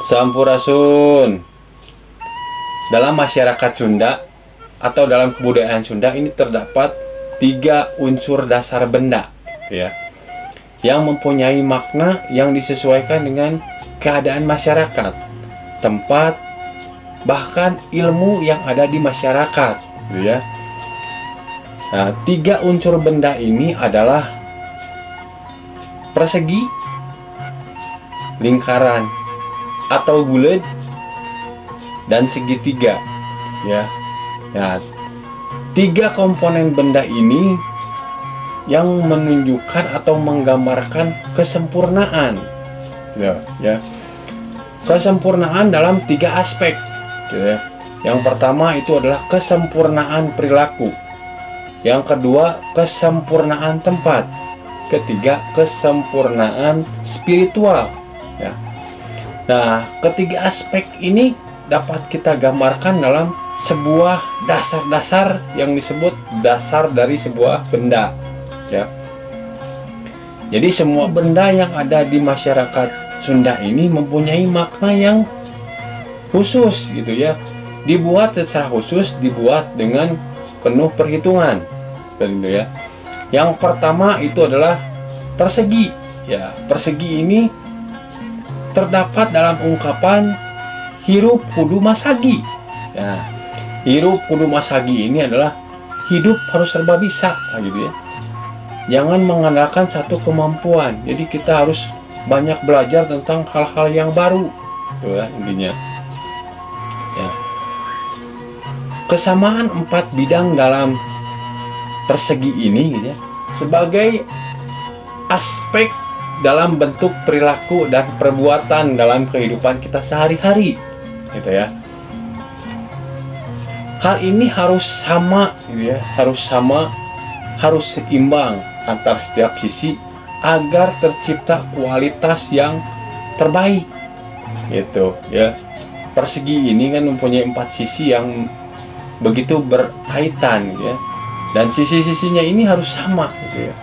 Sampurasun. Dalam masyarakat Sunda atau dalam kebudayaan Sunda ini terdapat 3 unsur dasar benda, ya, yang mempunyai makna yang disesuaikan dengan keadaan masyarakat, tempat, bahkan ilmu yang ada di masyarakat, ya. Nah, 3 unsur benda ini adalah persegi, lingkaran atau bulat, dan segitiga, ya. Nah, 3 komponen benda ini yang menunjukkan atau menggambarkan kesempurnaan, ya. Kesempurnaan dalam 3 aspek, ya. Yang pertama itu adalah kesempurnaan perilaku, yang kedua kesempurnaan tempat, ketiga kesempurnaan spiritual, ya. Nah, ketiga aspek ini dapat kita gambarkan dalam sebuah dasar-dasar yang disebut dasar dari sebuah benda, ya. Jadi semua benda yang ada di masyarakat Sunda ini mempunyai makna yang khusus, gitu ya. Dibuat secara khusus, dibuat dengan penuh perhitungan, gitu ya. Yang pertama itu adalah persegi, ya. Persegi ini terdapat dalam ungkapan hirup kudu masagi. Ya, hirup kudu masagi ini adalah hidup harus serba bisa, gitu ya. Jangan mengandalkan satu kemampuan. Jadi kita harus banyak belajar tentang hal-hal yang baru, gitu ya, intinya. Ya. Kesamaan 4 bidang dalam persegi ini, gitu ya, sebagai aspek dalam bentuk perilaku dan perbuatan dalam kehidupan kita sehari-hari, gitu ya. Hal ini harus sama, gitu ya, harus seimbang antar setiap sisi agar tercipta kualitas yang terbaik, gitu ya. Persegi ini kan mempunyai 4 sisi yang begitu berkaitan, gitu ya, dan sisi-sisinya ini harus sama, gitu ya.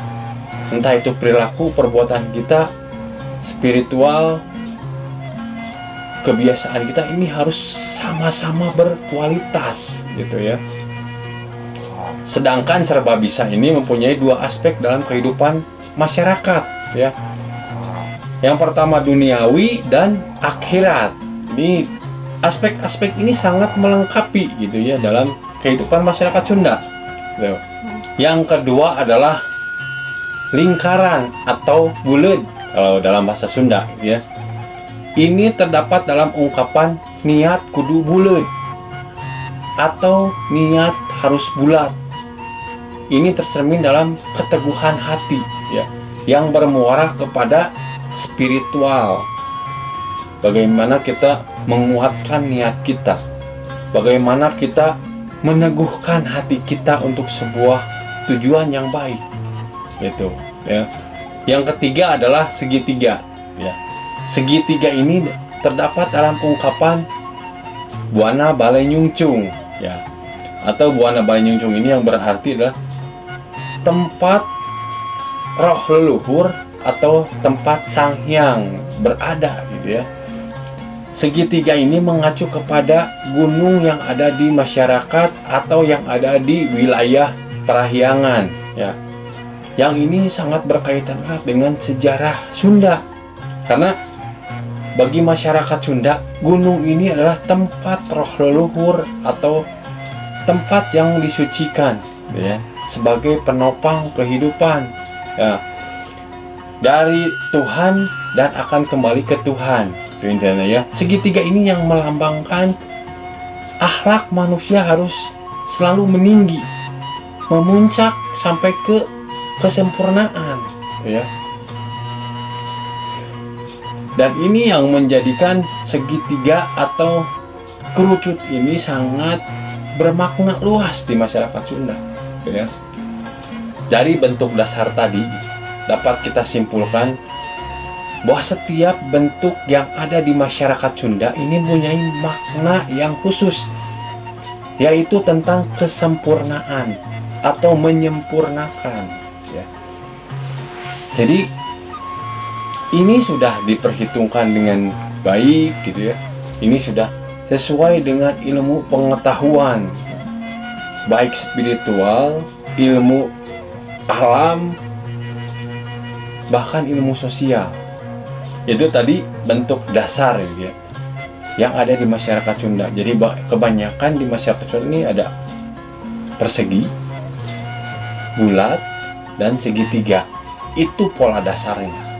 Entah itu perilaku, perbuatan kita, spiritual, kebiasaan kita ini harus sama-sama berkualitas, gitu ya. Sedangkan serba bisa ini mempunyai 2 aspek dalam kehidupan masyarakat, ya. Yang pertama duniawi dan akhirat. Ini aspek-aspek ini sangat melengkapi, gitu ya, dalam kehidupan masyarakat Sunda, gitu. Yang kedua adalah lingkaran atau bulat kalau dalam bahasa Sunda, ya. Ini terdapat dalam ungkapan niat kudu bulat atau niat harus bulat. Ini tercermin dalam keteguhan hati, ya, yang bermuara kepada spiritual. Bagaimana kita menguatkan niat kita, bagaimana kita meneguhkan hati kita untuk sebuah tujuan yang baik, gitu ya. Yang ketiga adalah segitiga, ya. Segitiga ini terdapat dalam ungkapan Buana Balai Nyungcung, ya, atau Buana Balai Nyungcung ini yang berarti adalah tempat roh leluhur atau tempat Sang Hyang berada, gitu ya. Segitiga ini mengacu kepada gunung yang ada di masyarakat atau yang ada di wilayah Parahyangan, ya. Yang ini sangat berkaitan erat dengan sejarah Sunda, karena bagi masyarakat Sunda, gunung ini adalah tempat roh leluhur atau tempat yang disucikan, ya, sebagai penopang kehidupan, ya, dari Tuhan dan akan kembali ke Tuhan, intinya, ya. Segitiga ini yang melambangkan akhlak manusia harus selalu meninggi, memuncak sampai ke kesempurnaan, ya. Dan ini yang menjadikan segitiga atau kerucut ini sangat bermakna luas di masyarakat Sunda, ya. Dari bentuk dasar tadi dapat kita simpulkan bahwa setiap bentuk yang ada di masyarakat Sunda ini mempunyai makna yang khusus, yaitu tentang kesempurnaan atau menyempurnakan, ya. Jadi ini sudah diperhitungkan dengan baik gitu ya. Ini sudah sesuai dengan ilmu pengetahuan, baik spiritual, ilmu alam, bahkan ilmu sosial. Itu tadi bentuk dasar gitu ya, yang ada di masyarakat Sunda. Jadi kebanyakan di masyarakat Sunda ini ada persegi, bulat, dan segitiga. Itu pola dasarnya.